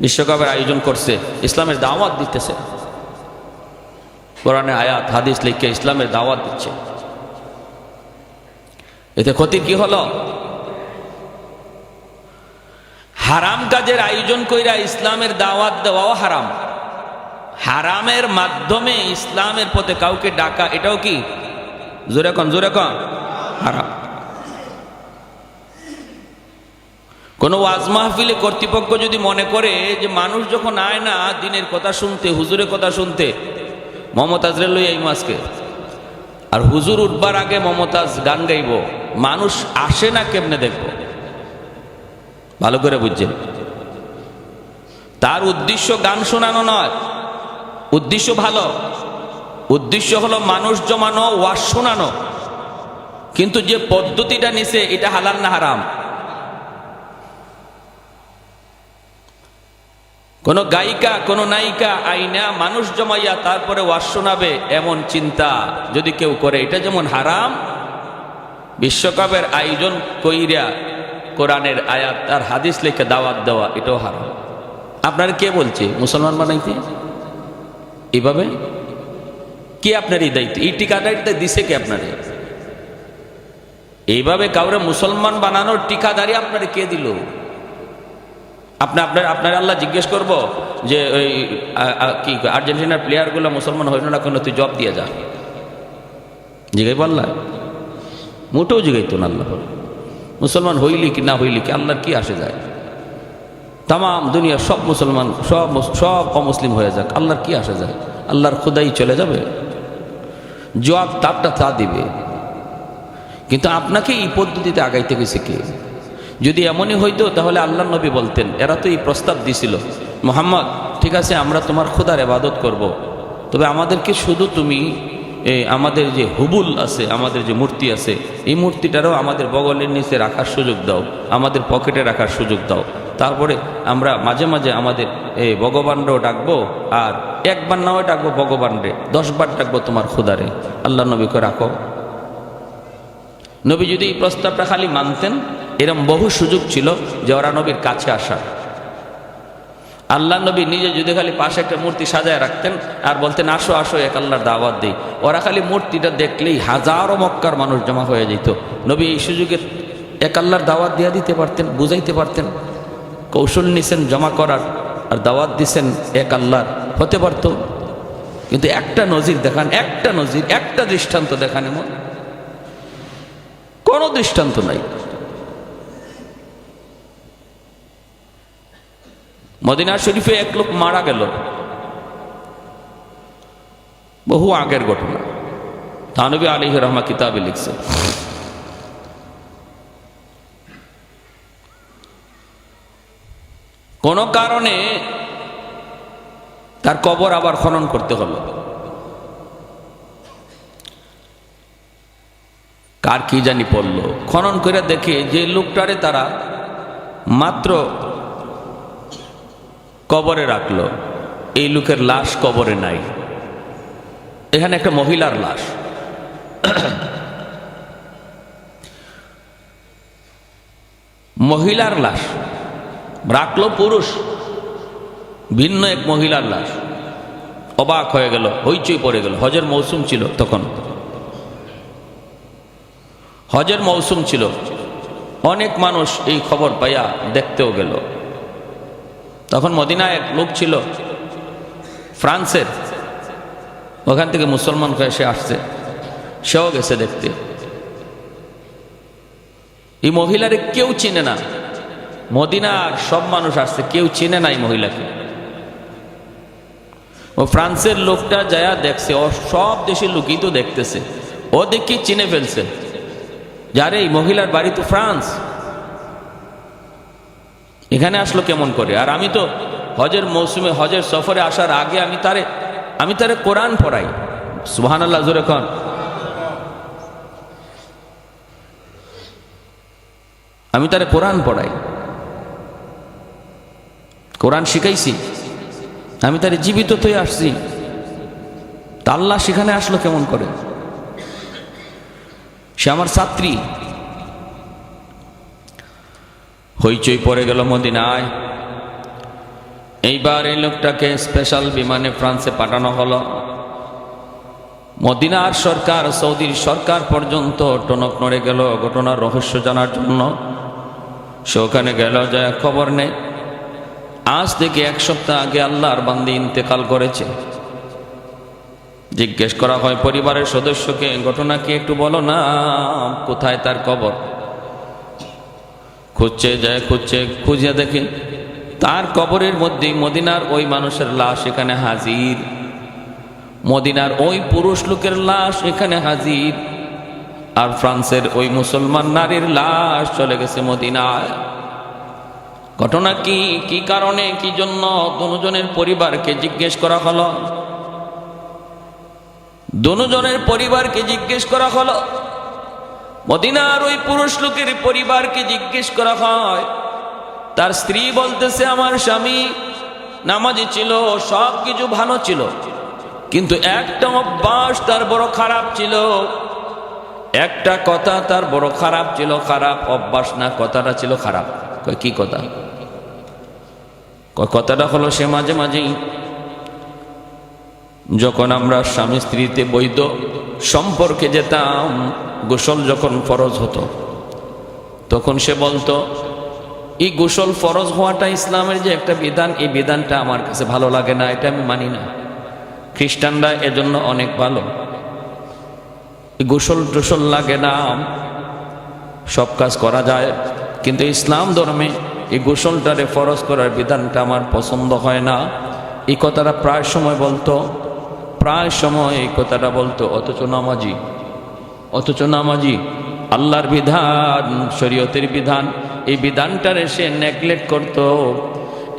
বিশ্বকাপের আয়োজন করছে, ইসলামের দাওয়াত দিতেছে, কোরআনে আয়াত হাদিস লিখে ইসলামের দাওয়াত দিচ্ছে, এতে ক্ষতির কি হলো? হারাম কাজের আয়োজন কইরা ইসলামের দাওয়াত দেওয়াও হারাম। হারামের মাধ্যমে ইসলামের পথে কাউকে ডাকা, এটাও কি? জোরে কন, জোরে কন, হারাম। কোন ওয়াজ মাহফিলে কর্তৃপক্ষ যদি মনে করে যে মানুষ যখন আয় না দিনের কথা শুনতে, হুজুরের কথা শুনতে, মমতাজরে লই আইমু আজকে, আর হুজুর উঠবার আগে মমতাজ গান গাইব, মানুষ আসে না কেমনে দেখব? ভালো করে বুঝছেন, তার উদ্দেশ্য গান শোনানো নয়, উদ্দেশ্য ভালো, উদ্দেশ্য হলো মানুষ জমানো, ওয়াজ শোনানো, কিন্তু যে পদ্ধতিটা নিছে এটা হালাল না হারাম? কোন গায়িকা, কোন নায়িকা আইনা মানুষ জমাইয়া তারপরে ওয়াজ শোনাবে, এমন চিন্তা যদি কেউ করে, এটা যেমন হারাম, বিশ্বকাপের আয়োজন কইরা কোরআনের আয়াত আর হাদিস লিখে দাওয়াত দেওয়া এটাও হারাম। আপনার কে বলছে মুসলমান বানাইতে? এইভাবে কে আপনার এই দায়িত্ব, এই ঠিকাদারিটা দিছে কে আপনারে? এইভাবে কাউরে মুসলমান বানানোর ঠিকাদারি আপনারে কে দিল? আপনার আল্লাহ জিজ্ঞেস করব যে ওই কি আর্জেন্টিনার প্লেয়ারগুলো মুসলমান হইল না কেন, তুই জব দিয়ে যা, জিগাই বললা? মোটেও জিগাইতো না আল্লাহ। মুসলমান হইলি কি না হইলি কি আল্লাহর কি আসে যায়? তাম দুনিয়ার সব মুসলমান, সব অমুসলিম হয়ে যাক, আল্লাহর কি আসে যায়? আল্লাহর খুদাই চলে যাবে, জবাব তারটা তা দিবে। কিন্তু আপনাকে এই পদ্ধতিতে আগাইতে গেছে কে? যদি এমনই হইতো তাহলে আল্লাহ নবী বলতেন, এরা তো এই প্রস্তাব দিছিল, মুহাম্মদ ঠিক আছে আমরা তোমার খোদার ইবাদত করব, তবে আমাদেরকে শুধু তুমি আমাদের যে হুবুল আছে, আমাদের যে মূর্তি আছে, এই মূর্তিটারও আমাদের বগলের নিচে রাখার সুযোগ দাও, আমাদের পকেটে রাখার সুযোগ দাও। তারপরে আমরা মাঝে মাঝে আমাদের ভগবানরাও ডাকবো, আর একবার নাও ডাকবো ভগবান রে, 10 বার ডাকবো তোমার খোদারে। আল্লাহ নবীকে রাখো। নবী যদি এই প্রস্তাবটা খালি মানতেন, এরকম বহু সুযোগ ছিল যে ওরা নবীর কাছে আসার। আল্লাহ নবী নিজে যদি খালি পাশে একটা মূর্তি সাজায় রাখতেন আর বলতেন আসো আসো এক আল্লাহর দাওয়াত দেই, ওরা খালি মূর্তিটা দেখলেই হাজারো মক্কার মানুষ জমা হয়ে যেত। নবী এই সুযোগের এক আল্লাহর দাওয়াত দিয়া দিতে পারতেন, বুঝাইতে পারতেন। কৌশল নিছেন জমা করার, আর দাওয়াত দিছেন এক আল্লাহর, হতে পারত। কিন্তু একটা নজির দেখান, একটা নজির, একটা দৃষ্টান্ত দেখান, এমন কোনো দৃষ্টান্ত নাই। মদিনা শরীফে এক লোক মারা গেল, বহু আগের ঘটনা, থানবী আলাইহির রহমা কিতাবে লিখছে। কোন কারণে তার কবর আবার খনন করতে হলো। কার কি জানি পড়লো, খনন করে দেখে যে লোকটারে তারা মাত্র কবরে রাখলো, এই লোকের লাশ কবরে নাই। এখানে একটা মহিলার লাশ। মহিলার লাশ রাখলো, পুরুষ, ভিন্ন এক মহিলার লাশ। অবাক হয়ে গেল, হইচই পড়ে গেল। হজের মৌসুম ছিল তখন, হজের মৌসুম ছিল। অনেক মানুষ এই খবর পাইয়া দেখতেও গেল। তখন মদিনায় এক লোক ছিল ফ্রান্সের, ওখান থেকে মুসলমান হয়ে সে আসছে, সেও গেছে দেখতে। এই মহিলারে কেউ চিনে না, মদিনার সব মানুষ আসছে, কেউ চিনে না এই মহিলাকে। ও ফ্রান্সের লোকটা যায়া দেখছে, ও সব দেশের লোকই তো দেখতেছে, ও দেখি চিনে ফেলছে, যারে এই মহিলার বাড়ি তো ফ্রান্স, এখানে আসলো কেমন করে। আর আমি তো হজের মৌসুমে, হজের সফরে আসার আগে আমি তারে কোরআন পড়াই। সুবহানাল্লাহ, জোরে কোন। আমি তারে কোরআন পড়াই, কোরআন শিখাইছি, আমি তারে জীবিত হয়ে আসছি। তা আল্লাহ সেখানে আসলো কেমন করে? সে আমার ছাত্রী। হইচই পড়ে গেল মদিনায়। এইবার এই লোকটাকে স্পেশাল বিমানে ফ্রান্সে পাঠানো হলো। মদিনার সরকার, সৌদির সরকার পর্যন্ত টনক নড়ে গেল ঘটনার রহস্য জানার জন্য। সে ওখানে গেল, যায় খবর নেই। আজ থেকে 1 সপ্তাহ আগে আল্লাহর বান্দী ইন্তেকাল করেছে। জিজ্ঞেস করা হয় পরিবারের সদস্যকে, ঘটনা কি একটু বলো না, কোথায় তার কবর? খুঁজছে, যায় খুঁজছে, খুঁজে দেখে তার কবরের মধ্যেই মদিনার ওই মানুষের লাশ এখানে হাজির, মদিনার ওই পুরুষ লোকের লাশ এখানে হাজির, আর ফ্রান্সের ওই মুসলমান নারীর লাশ চলে গেছে মদিনায়। ঘটনা কি, কি কারণে, কি জন্য? দুজনের পরিবারকে জিজ্ঞেস করা হলো। দুজনের পরিবারকে জিজ্ঞেস করা হলো। মদিনার ওই পুরুষ লোকের পরিবারকে জিজ্ঞেস করা হয়। তার স্ত্রী বলতেছে, আমার স্বামী নামাজি ছিল, সব কিছু ভালো ছিল, কিন্তু একটা অভ্যাস তার বড় খারাপ ছিল, একটা কথা তার বড় খারাপ ছিল। খারাপ অভ্যাস না, কথাটা ছিল খারাপ। কি কথা? কথাটা হলো সে মাঝে মাঝেই যখন আমরা স্বামী স্ত্রীতে বৈধ সম্পর্কে যেতাম, গোসল যখন ফরজ হতো, তখন সে বলতো এই গোসল ফরজ হওয়াটা ইসলামের যে একটা বিধান, এই বিধানটা আমার কাছে ভালো লাগে না, এটা আমি মানি না। খ্রিস্টানরা এজন্য অনেক ভালো, এই গোসল টোসল লাগে না, সব কাজ করা যায়, কিন্তু ইসলাম ধর্মে এই গোসলটারে ফরজ করার বিধানটা আমার পছন্দ হয় না। এই কথাটা প্রায় সময় বলতো, প্রায় সময় এই কথাটা বলতো। অথচ নামাজি আল্লাহর বিধান, শরীয়তের বিধান, এই বিধানটারে সে নেগলেক্ট করত।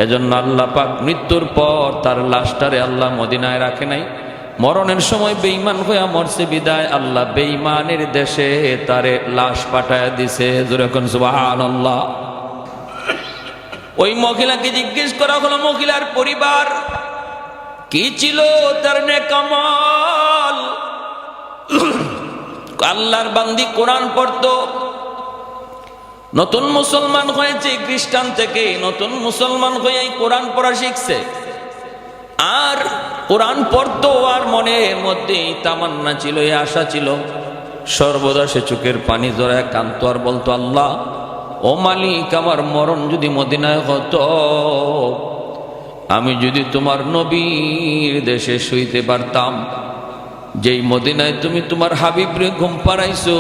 এজন্য আল্লাহ পাক মৃত্যুর পর তার লাশটারে আল্লাহ মদিনায় রাখে নাই, মরণের সময় বেঈমান হইয়া মরছে বিদায় আল্লাহ বেঈমানের দেশে তারে লাশ পাঠায় দিছে। যেরকম সুবহানাল্লাহ। ওই মহিলাকে জিজ্ঞেস করা হলো, মহিলার পরিবার কি ছিল, তার নেক আমল? আল্লাহর বান্দি কোরআন পড়তো, নতুন মুসলমান হয়েছে, খ্রিস্টান থেকে নতুন মুসলমান হয়ে কোরআন পড়া শিখছে। আর কোরআন পড়তো, আর মনের মধ্যে তামান্না ছিল, এই আশা ছিল, সর্বদা সে চোখের পানি জড়ায় কাঁদতো আর বলতো, আল্লাহ ও মালিক, আমার মরণ যদি মদিনায় হতো, আমি যদি তোমার নবীর দেশে শুইতে পারতাম, যেই মদিনায় তুমি তোমার হাবিবরে ঘুম পাড়াইছো,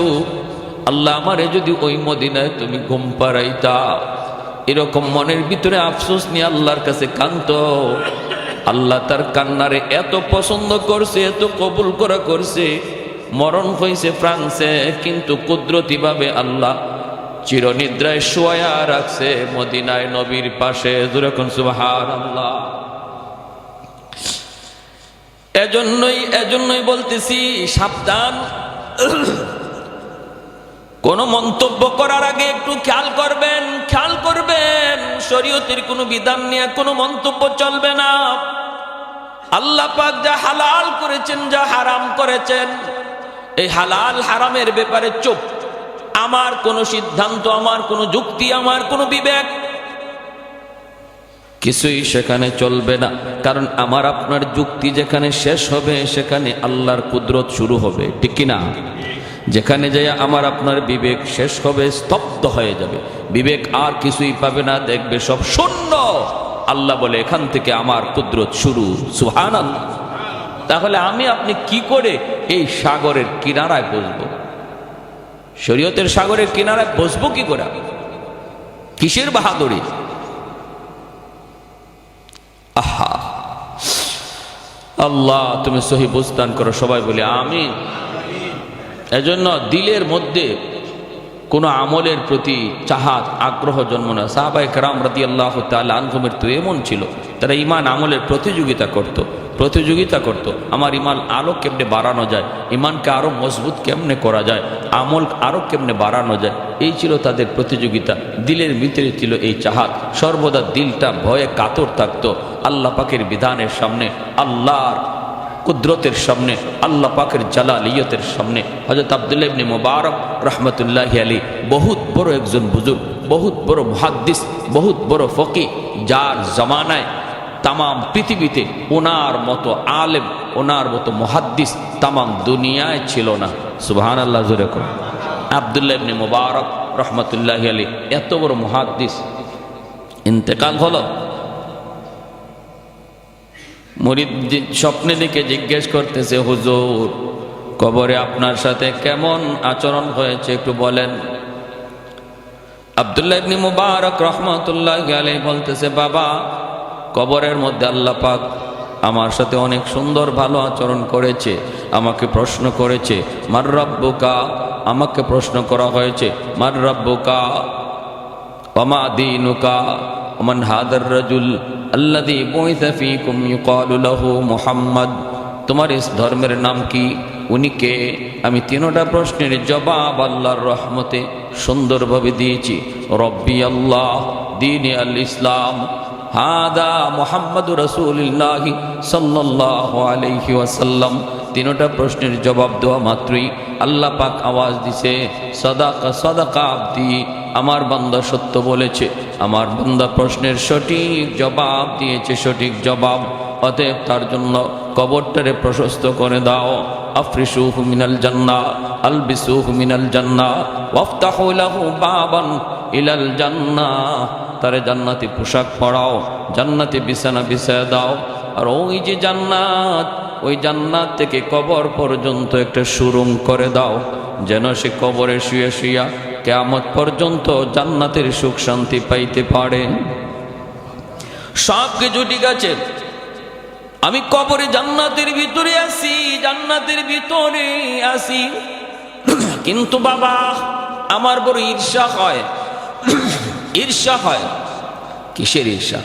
আল্লাহ আমারে যদি ওই মদিনায় তুমি ঘুম পাড়াইতা। এরকম মনের ভিতরে আফসোস নিয়ে আল্লাহর কাছে কাঁদতো। আল্লাহ তার কান্নারে এত পছন্দ করছে, এত কবুল করা করছে। মরণ হয়েছে ফ্রান্সে, কিন্তু কুদরতি ভাবে আল্লাহ চিরনিদ্রায় শোয়া রাখছে মদিনায় নবীর পাশে। যেরকম সুবহানাল্লাহ। এজন্যই বলতেছি, সাবধান। কোন মন্তব্য করার আগে একটু খেয়াল করবেন। শরীয়তের কোনো বিধান নিয়ে কোনো মন্তব্য চলবে না। আল্লাহ পাক যা হালাল করেছেন, যা হারাম করেছেন, এই হালাল হারামের ব্যাপারে চুপ। আমার কোনো সিদ্ধান্ত, আমার কোনো যুক্তি, আমার কোনো বিবেক কিছুই সেখানে চলবে না। কারণ আমার আপনার যুক্তি যেখানে শেষ হবে, সেখানে আল্লাহর কুদরত শুরু হবে, ঠিক কিনা? যেখানে যাই আমার আপনার বিবেক শেষ হবে, স্তব্ধ হয়ে যাবে, বিবেক আর কিছুই পাবে না, দেখবে সব শূন্য। আল্লাহ বলে, এখান থেকে আমার কুদরত শুরু। সুবহানাল্লাহ। তাহলে আমি আপনি কি করে এই সাগরের কিনারায় বসবো? শরীয়তের সাগরের কিনারায় বসবো কি করে? কিসের বাহাদুরি? আহা, আল্লাহ তুমি সহি বুঝদান করো। সবাই বলি আমিন। এজন্য দিলের মধ্যে কোনো আমলের প্রতি চাহাত, আগ্রহ জন্ম না। সাহাবায়ে কেরাম রাদিয়াল্লাহু তাআলা আনহুমের তো এমন ছিল, তারা ঈমান আমলের প্রতিযোগিতা করত। আমার ঈমান আরো কেমনে বাড়ানো যায়, ঈমানকে আরো মজবুত কেমনে করা যায়, আমল আরো কেমনে বাড়ানো যায়, এই ছিল তাদের প্রতিযোগিতা। দিলের ভিতরে ছিল এই চাহাত, সর্বদা দিলটা ভয়ে কাতর থাকতো আল্লাহ পাকের বিধানের সামনে, আল্লাহর কুদরতের সামনে, আল্লাহ পাকের জালালিয়তের সামনে। হযরত আব্দুল্লাহ ইবনে মুবারক রাহমাতুল্লাহি আলাইহি বহুত বড় একজন বুজুর্গ, বহুত বড় মুহাদ্দিস, বহুত বড় ফকিহ, যার জামানায় তামাম পৃথিবীতে ওনার মতো আলেম, ওনার মতো মুহাদ্দিস তামাম দুনিয়ায় ছিল না। সুবহানাল্লাহ। জোরে করুন। আব্দুল্লাহ ইবনে মুবারক রাহমাতুল্লাহি আলাইহি এত বড় মুহাদ্দিস, ইন্তেকাল হলো। মুরিদ স্বপ্নে দেখে জিজ্ঞেস করতেছে, হুজুর কবরে আপনার সাথে কেমন আচরণ হয়েছে একটু বলেন। আব্দুল্লাহ ইবনে মুবারক রাহমাতুল্লাহি আলাইহি বলতেছে, বাবা কবরের মধ্যে আল্লাহ পাক আমার সাথে অনেক সুন্দর ভালো আচরণ করেছে। আমাকে প্রশ্ন করেছে, মার রাব্বুকা, আমাকে প্রশ্ন করা হয়েছে, মার রাব্বুকা ওয়া মা দীনুকা ওয়া মান হাদার রাজুল আল্লাযী বুইসা ফীকুম ইউকালু লাহু মুহাম্মদ, তোমার ইস ধর্মের নাম কি, উনি কে? আমি তিনটা প্রশ্নের জবাব আল্লাহর রহমতে সুন্দরভাবে দিয়েছি। রব্বি আল্লাহ, দীনে আল ইসলাম, হাদা মুহাম্মাদুর রাসূলুল্লাহ সাল্লাল্লাহু আলাইহি ওয়াসাল্লাম। তিনটা প্রশ্নের জবাব দেওয়া মাত্রই আল্লাহ পাক আওয়াজ দিছে, সাদাকা সাদাকা আবদি, আমার বান্দা সত্য বলেছে, আমার বান্দা প্রশ্নের সঠিক জবাব দিয়েছে, সঠিক জবাব। অতএব তার জন্য কবরটারে প্রশস্ত করে দাও। আফরিশুহু মিনাল জান্নাহ, আলবিসুহু মিনাল জান্নাহ, ওয়াফতাহু লাহু বাবান ইলাল জান্নাহ, তারে জান্নাতি পোশাক পরাও, জান্নাতি বিছানা বিছায়া দাও। আর ওই যে জান্নাত, ওই জান্নাত থেকে কবর পর্যন্ত একটা সুরুং করে দাও, যেন সে কবরে শুয়ে শুয়া কিয়ামত পর্যন্ত জান্নাতের সুখ শান্তি পাইতে পারে। সব কিছু ঠিক আছে, আমি কবরে জান্নাতের ভিতরে আছি, জান্নাতের ভিতরে আছি, কিন্তু বাবা আমার বড় ঈর্ষা হয়। ঈর্ষা হয়। কিসের ঈর্ষা?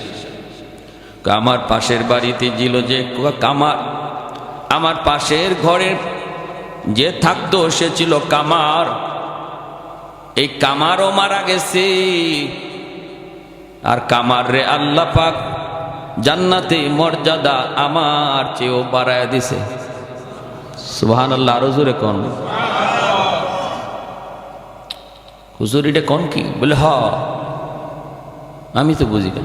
আমার পাশের বাড়িতে ছিল যে কামার, আমার পাশের ঘরের যে থাকতো সে ছিল কামার, এই কামারও মারা গেছে। আর কামার রে আল্লাহ পাক জান্নাতে মর্যাদা আমার চেয়েও বাড়ায় দিছে। সুবহানাল্লাহ, আরো জোরে কোন। হুজুর এটা কোন কি? বলে হ, আমি তো বুঝি না,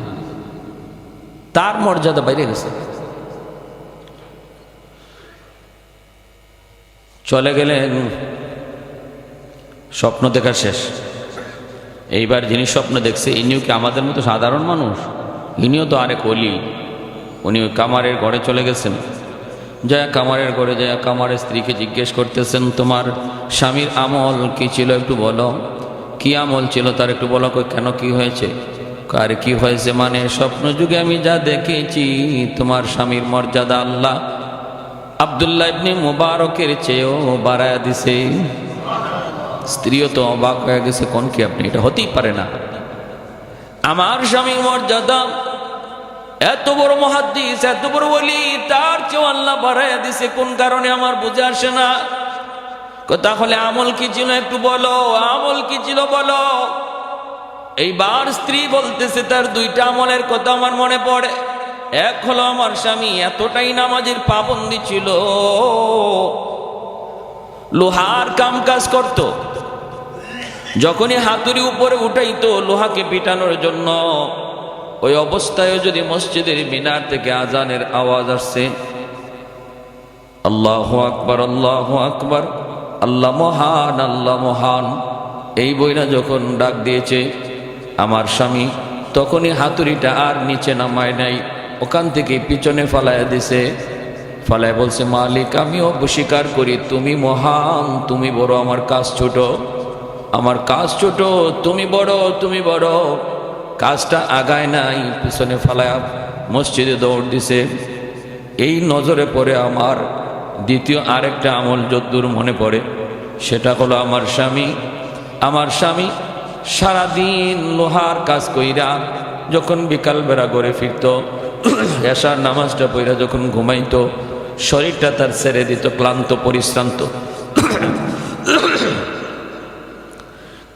তার মর্যাদা বাইরে গেছে। চলে গেলেন, স্বপ্ন দেখা শেষ। এইবার যিনি স্বপ্ন দেখছে ইনিও কি আমাদের মতো সাধারণ মানুষ? ইনিও তো আরেক ওলি। উনি কামারের ঘরে চলে গেছেন, যায় কামারের ঘরে যায় কামারের স্ত্রীকে জিজ্ঞেস করতেছেন, তোমার স্বামীর আমল কি ছিল একটু বলো, কি আমল ছিল তার একটু বলো। কেন, কি হয়েছে? আর কি হয়েছে মানে স্বপ্ন যুগে আমি যা দেখেছি তোমার স্বামীর মর্যাদা আল্লাহ আব্দুল্লাহ ইবনে মুবারকের চেয়েও বাড়ায়া দিছে। স্ত্রীও তো অবাক হয়ে গেছে, কোন কি আপনি, এটা হতেই পারে না। আমার স্বামীর মর্যাদা এত বড় মুহাদ্দিস, এত বড় ওলি, তার চেয়েও আল্লাহ বাড়ায়া দিছে, কোন কারণে আমার বুঝে আসে না। তাহলে আমল কি ছিল একটু বলো, আমল কি ছিল বলো। এইবার স্ত্রী বলতেছে তার দুইটা আমলের কথা আমার মনে পড়ে। এক হলো আমার স্বামী এতটাই নামাজের পাবন্দি ছিল, লোহার কাম কাজ করত। যখনই হাতুড়ি উপরে উঠাইতো লোহাকে পিটানোর জন্য, ওই অবস্থায় যদি মসজিদের মিনার থেকে আজানের আওয়াজ আসছে, আল্লাহু আকবার, আল্লাহু আকবার, আল্লাহ মহান, আল্লাহ মহান, এই বইনা যখন ডাক দিয়েছে আমার স্বামী, তখনই হাতুড়িটা আর নিচে নামায় নাই, ওখান থেকে পিছনে ফালাইয়া দিছে। ফালায় বলছে, মালিক আমিও স্বীকার করি তুমি মহান, তুমি বড়, আমার কাজ ছোট, আমার কাজ ছোট, তুমি বড়, তুমি বড়। কাজটা আগায় নাই, পিছনে ফালায়া মসজিদে দৌড় দিছে। এই নজরে পড়ে আমার দ্বিতীয় আরেকটা আমল যদ্দূর মনে পড়ে, সেটা হলো আমার স্বামী সারাদিন লোহার কাজ কইরা যখন বিকালবেলা ঘরে ফিরত, এশার নামাজটা পড়া যখন ঘুমাইতো, শরীরটা তার ছেড়ে দিত, ক্লান্ত পরিশ্রান্ত,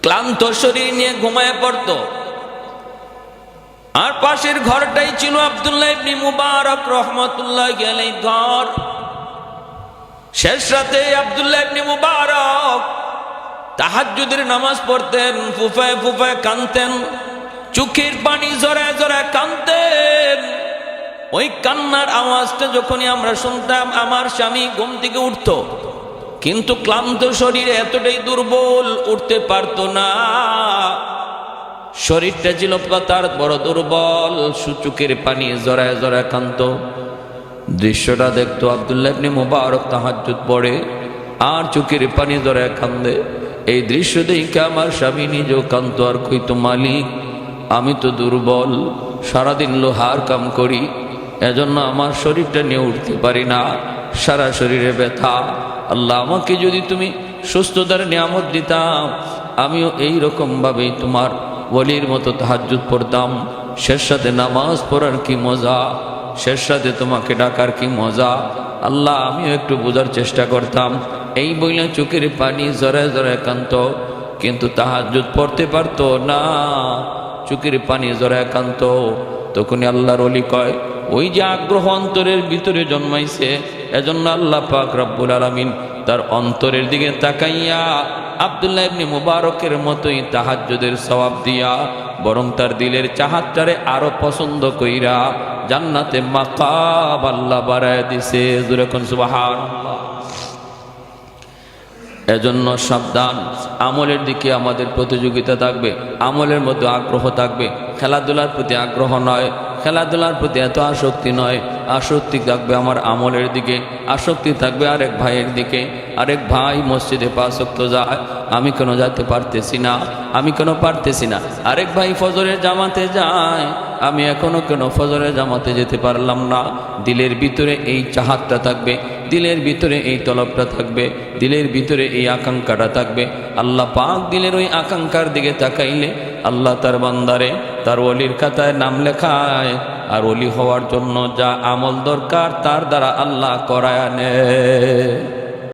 ক্লান্ত শরীর নিয়ে ঘুমায় পড়তো। আর পাশের ঘরটাই ছিল আব্দুল্লাহ ইবনে মুবারক রহমাতুল্লাহ আলাইহি ঘর। শেষ রাতে আব্দুল্লাহ ইবনে মুবারক তাহাজ্জুদের নামাজ পড়তেন, ফুফায় ফুফায় কাঁদতেন, চোখের পানি জড়ায় জড়ায় কাঁদতেন। ওই কান্নার আওয়াজটা যখনই আমরা শুনতাম, আমার স্বামী ঘুম থেকে উঠতো, কিন্তু ক্লান্ত শরীরে এতটাই দুর্বল, উঠতে পারতো না। শরীরটা ছিল তার বড় দুর্বল, চোখের পানি জড়ায় জড়ায় কাঁদতো। দৃশ্যটা দেখতো আব্দুল্লাহ ইবনে মুবারক তাহাজ্জুদ পড়ে আর চোখের পানি জড়ায় কান্দে। এই দৃশ্য দেখে আমার স্বামী নিজেও কাঁদতো আর কইতো, মালিক আমি তো দুর্বল, সারাদিন লোহার কাম করি, এজন্য আমার শরীরটা নিয়ে উঠতে পারি না, সারা শরীরে ব্যথা। আল্লাহ আমাকে যদি তুমি সুস্থতার নিয়ামত দিতাম, আমিও এই রকম ভাবেই তোমার ওলির মতো তাহাজ্জুদ পড়তাম। শেষ সাথে নামাজ পড়ার কি মজা, শেষ সাথে তোমাকে ডাকার কি মজা। আল্লাহ আমিও একটু বোঝার চেষ্টা করতাম। এই বইলে চোখের পানি জড়ায় জড়ায় কান্ত, কিন্তু তাহাজ্জুদ পড়তে পারতো না, চোখের পানি জড়ায় কান্ত। তখনই আল্লাহর ওলি কয়, ওই যে আগ্রহ অন্তরের ভিতরে জন্মাইছে, এজন্য আল্লাহ পাক রব্বুল আলামিন তার অন্তরের দিকে তাকাইয়া আব্দুল্লাহ ইবনে মুবারকের মতোই তাহাজ্জুদের সওয়াব দিয়া বরং তার দিলের চাহাতটারে আরো পছন্দ কইরা জান্নাতে মাকাম আল্লাহ বাড়ায় দিছে। জোরে কোন সুবহানাল্লাহ। এজন্য সাবধান, আমলের দিকে আমাদের প্রতিযোগিতা থাকবে, আমলের মধ্যে আগ্রহ থাকবে, খেলাধুলার প্রতি আগ্রহ নয়, খেলাধুলার প্রতি এত আসক্তি নয়। আসক্তি থাকবে আমার আমলের দিকে, আসক্তি থাকবে আরেক ভাইয়ের দিকে। আরেক ভাই মসজিদে 5 ওয়াক্ত যায়, আমি কেন যেতে পারতেছি না, আমি কেন পারতেছি না। আরেক ভাই ফজরের জামাতে যায়, আমি এখনো কেন ফজরের জামাতে যেতে পারলাম না। দিলের ভিতরে এই চাহাতটা থাকবে, দিলের ভিতরে এই তলবটা থাকবে, দিলের ভিতরে এই আকাঙ্ক্ষাটা থাকবে। আল্লাহ পাক দিলের ওই আকাঙ্ক্ষার দিকে তাকাইলে আল্লাহ তার বান্দারে তার ওলির খাতায় নাম লেখায়, আর ওলি হওয়ার জন্য যা আমল দরকার তার দ্বারা আল্লাহ করায় নেয়।